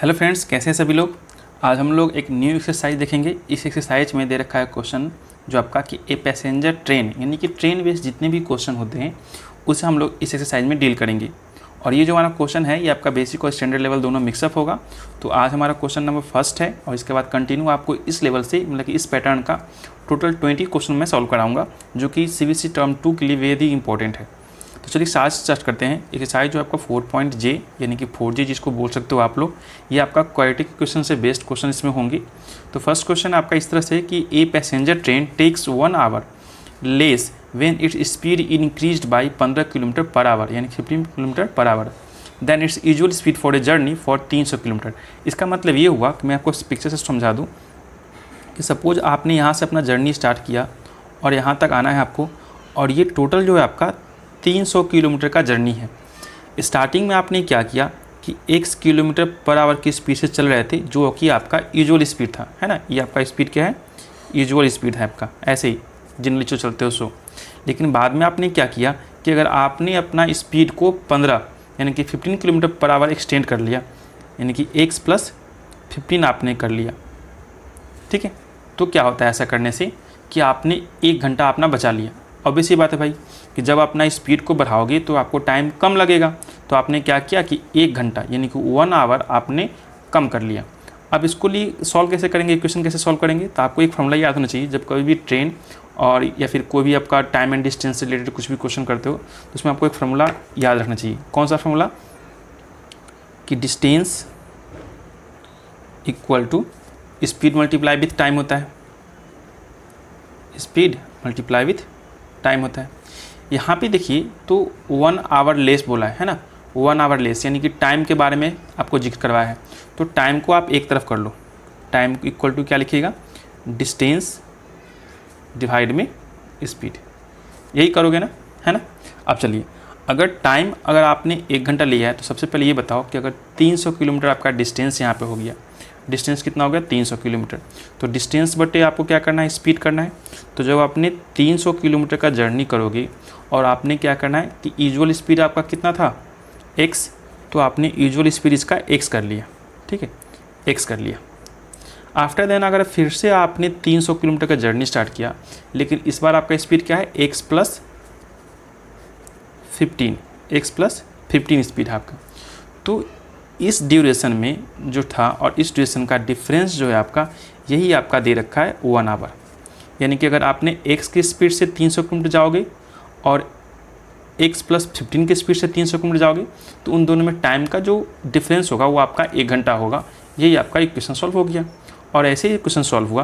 Hello friends, कैसे हैं सभी लोग। आज हम लोग एक न्यू एक्सरसाइज देखेंगे। इस एक्सरसाइज में दे रखा है क्वेश्चन जो आपका कि ए पैसेंजर ट्रेन यानी कि ट्रेन बेस्ड जितने भी क्वेश्चन होते हैं उसे हम लोग इस एक्सरसाइज में डील करेंगे। और ये जो हमारा क्वेश्चन है ये आपका बेसिक और स्टैंडर्ड लेवल दोनों मिक्सअप होगा। तो आज हमारा क्वेश्चन नंबर फर्स्ट है और इसके बाद कंटिन्यू आपको इस लेवल से मतलब कि इस पैटर्न का टोटल 20 क्वेश्चन मैं सॉल्व कराऊंगा जो कि सीबीएसई टर्म 2 के लिए वेरी इंपॉर्टेंट है। तो चलिए स्टार्ट करते हैं। एक्सरसाइज जो आपका 4.J यानी कि 4J जिसको बोल सकते हो आप लोग, ये आपका क्वाड्रेटिक क्वेश्चन से बेस्ड क्वेश्चन इसमें होंगे। तो फर्स्ट क्वेश्चन आपका इस तरह से कि a passenger train takes 1 hour less when its speed increased by 15 kilometre per hour यानी 15 kilometre per hour then its usual speed for a journey for 300 kilometre. इसका मतलब ये हुआ कि मैं आपको इस पिक्चर से समझा दूँ कि सपोज आपने यहाँ से अपना जर्नी स्टार्ट किया और यहाँ तक आना है आपको, और ये टोटल जो है आपका 300 किलोमीटर का जर्नी है। स्टार्टिंग में आपने क्या किया कि x किलोमीटर पर आवर की स्पीड से चल रहे थे जो कि आपका यूजुअल स्पीड था, है ना। ये आपका स्पीड क्या है, यूजुअल स्पीड है आपका, ऐसे ही जनरली जो चलते हो सो। लेकिन बाद में आपने क्या किया कि अगर आपने अपना स्पीड को 15 यानी कि 15 किलोमीटर पर आवर एक्सटेंड कर लिया यानी कि x + 15 आपने कर लिया, ठीक है। तो क्या होता है ऐसा करने से कि आपने 1 घंटा अपना बचा लिया। ऑब्वियस सी बात है भाई कि जब अपना स्पीड को बढ़ाओगे तो आपको टाइम कम लगेगा। तो आपने क्या किया कि 1 घंटा यानी कि 1 आवर आपने कम कर लिया। अब इसको लिए सॉल्व कैसे करेंगे, इक्वेशन कैसे सॉल्व करेंगे, तो आपको एक फॉर्मूला याद होना चाहिए। जब कभी भी ट्रेन और या फिर कोई भी आपका टाइम एंड डिस्टेंस से रिलेटेड कुछ भी क्वेश्चन करते हो तो उसमें आपको एक फार्मूला याद रखना चाहिए। कौन सा फार्मूला कि distance equal to speed multiply with time होता है। स्पीड मल्टीप्लाई विथ टाइम होता है। यहाँ पे देखिए तो 1 आवर लेस बोला है ना, 1 आवर लेस यानी कि टाइम के बारे में आपको जिक्र करवाया है। तो टाइम को आप एक तरफ कर लो, टाइम इक्वल टू क्या लिखिएगा, डिस्टेंस डिवाइड में स्पीड, यही करोगे ना, है ना। अब चलिए अगर आपने 1 घंटा लिया है तो सबसे पहले ये बताओ कि अगर 300 किलोमीटर आपका डिस्टेंस यहाँ पे हो गया, डिस्टेंस कितना हो गया 300 किलोमीटर, तो डिस्टेंस बटे आपको क्या करना है, स्पीड करना है। तो जब आपने 300 किलोमीटर का जर्नी करोगे और आपने क्या करना है कि यूजुअल स्पीड आपका कितना था x, तो आपने यूजुअल स्पीड इसका x कर लिया, ठीक है, x कर लिया। आफ्टर देन अगर फिर से आपने 300 किलोमीटर का जर्नी स्टार्ट किया लेकिन इस बार आपका स्पीड क्या है, x + 15 स्पीड है आपका। तो इस ड्यूरेशन में जो था और इस ड्यूरेशन का डिफरेंस जो है आपका, यही आपका दे रखा है 1 आवर। यानी कि अगर आपने x की स्पीड से 300 किलोमीटर जाओगे और x + 15 की स्पीड से 300 किलोमीटर जाओगे तो उन दोनों में टाइम का जो डिफरेंस होगा वो आपका 1 घंटा होगा। यही आपका इक्वेशन सॉल्व हो गया। और ऐसे ही क्वेश्चन सॉल्व हुआ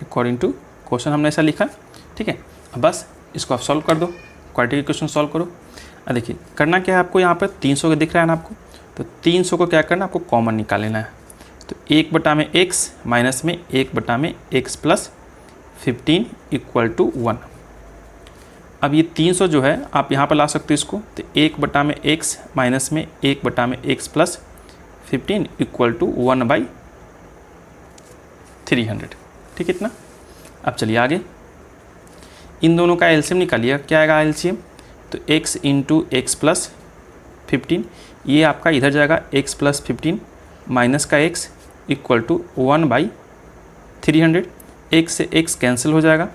अकॉर्डिंग टू क्वेश्चन हमने ऐसा लिखा, ठीक है। अब बस इसको आप सॉल्व कर दो, क्वाड्रेटिक इक्वेशन सॉल्व करो। अब देखिए करना क्या है आपको, यहाँ पर 300 का दिख रहा है ना आपको, तो 300 को क्या करना है, आपको कॉमन निकाल लेना है। तो 1/x माइनस में 1/x + 15 = 1। अब ये 300 जो है आप यहाँ पर ला सकते हो इसको, तो 1/x माइनस में 1/x + 15 = 1/300, ठीक है इतना। अब चलिए आगे, इन दोनों का एलसीएम निकालिए। क्या आएगा एलसीएम, तो x × x + 15, ये आपका इधर जाएगा x + 15 माइनस का x = 1/300। x से x कैंसिल हो जाएगा,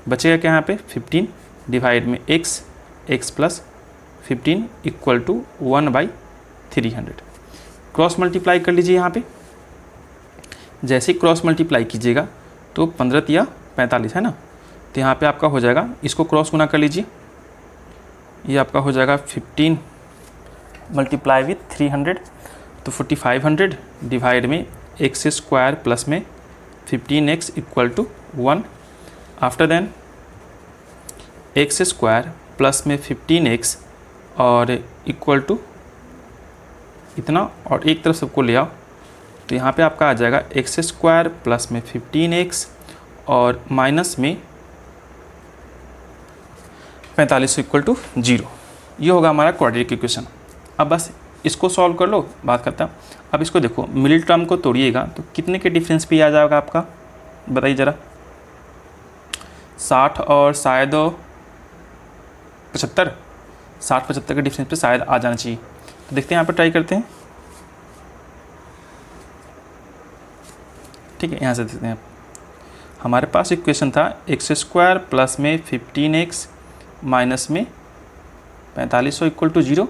बचेगा क्या यहाँ पे 15 डिवाइड में x + 15 = 1/300। क्रॉस मल्टीप्लाई कर लीजिए यहाँ पे। जैसे ही क्रॉस मल्टीप्लाई कीजिएगा तो 15 या 45 है ना, तो यहाँ पे आपका हो जाएगा, इसको क्रॉस गुना कर लीजिए, ये आपका हो जाएगा 15 × 300 तो 4500 डिवाइड में x² प्लस में 15x = 1। After then x² plus में 15x और इक्वल टू इतना, और एक तरफ सबको ले आओ तो यहाँ पे आपका आ जाएगा x² प्लस में 15x और माइनस में 45 = 0। ये होगा हमारा क्वाड्रेटिक इक्वेशन। अब बस इसको सॉल्व कर लो, बात करता हूँ। अब इसको देखो, मिडिल टर्म को तोड़िएगा तो कितने के डिफरेंस पे आ जाएगा आपका, बताइए ज़रा। 60 और शायद 75, 60-75 के डिस्टेंस पे शायद आ जाना चाहिए। तो देखते हैं, यहाँ पर ट्राई करते हैं। ठीक है, यहाँ से देखते हैं। हमारे पास इक्वेशन था x² प्लस में 15x माइनस में 4500 इक्वल टू 0।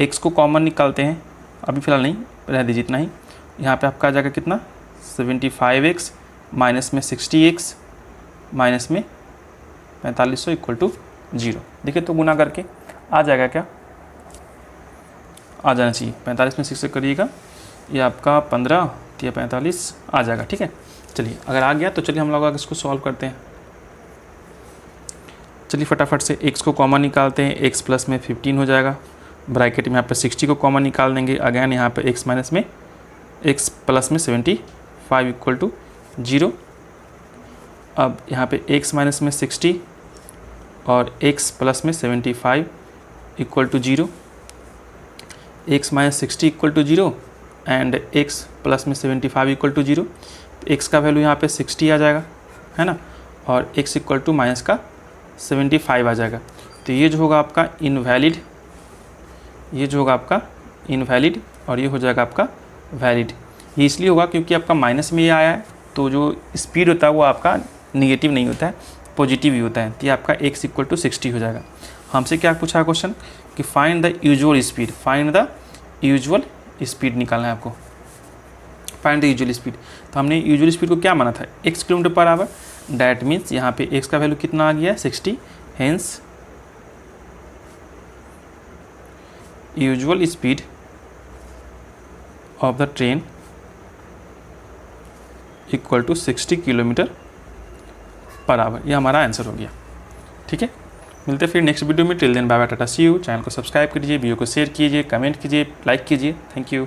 x को कॉमन निकालते हैं, अभी फ़िलहाल नहीं, रह दीजिए इतना ही। यहाँ पे आपका आ जाएगा कितना, 75x माइनस में 60x माइनस में 4500 इक्वल टू 0। देखिए तो गुना करके आ जाएगा क्या, आ जाना चाहिए। 45 में 6 से करिएगा, ये आपका 15 या 45 आ जाएगा। ठीक है, चलिए अगर आ गया तो चलिए हम लोग इसको सॉल्व करते हैं। चलिए फटाफट से x को कॉमन निकालते हैं। x प्लस में 15 हो जाएगा, ब्रैकेट में यहाँ पे 60 को कॉमन निकाल देंगे। अगैन यहाँ पे x माइनस में x प्लस में 75 इक्वल टू 0। अब यहाँ पे x माइनस में 60 और x प्लस में 75 equal to 0। x minus 60 equal to 0 and x plus में 75 इक्वल टू 0। x का वैल्यू यहाँ पे 60 आ जाएगा, है ना, और x इक्वल टू माइनस का 75 आ जाएगा। तो ये जो होगा आपका इनवैलिड, ये जो होगा आपका इनवैलिड और ये हो जाएगा आपका वैलिड। ये इसलिए होगा क्योंकि आपका माइनस में ये आया है, तो जो स्पीड होता है वो आपका निगेटिव नहीं होता है, पॉजिटिव ही होता है। तो ये आपका x इक्वल टू 60 हो जाएगा। हमसे क्या पूछा क्वेश्चन कि find the usual speed, find the usual speed निकालना है आपको, फाइंड द यूजुअल स्पीड। तो हमने यूजुअल स्पीड को क्या माना था, x kilometre per our. That means यहाँ पे x का वैल्यू कितना आ गया है, 60। Hence usual speed of the train equal to 60 kilometre per hour. ये हमारा आंसर हो गया। ठीक है, मिलते हैं फिर नेक्स्ट वीडियो में। Till then bye bye, tata, see you. Channel को सब्सक्राइब कीजिए, वीडियो को शेयर कीजिए, कमेंट कीजिए, लाइक कीजिए। Thank you.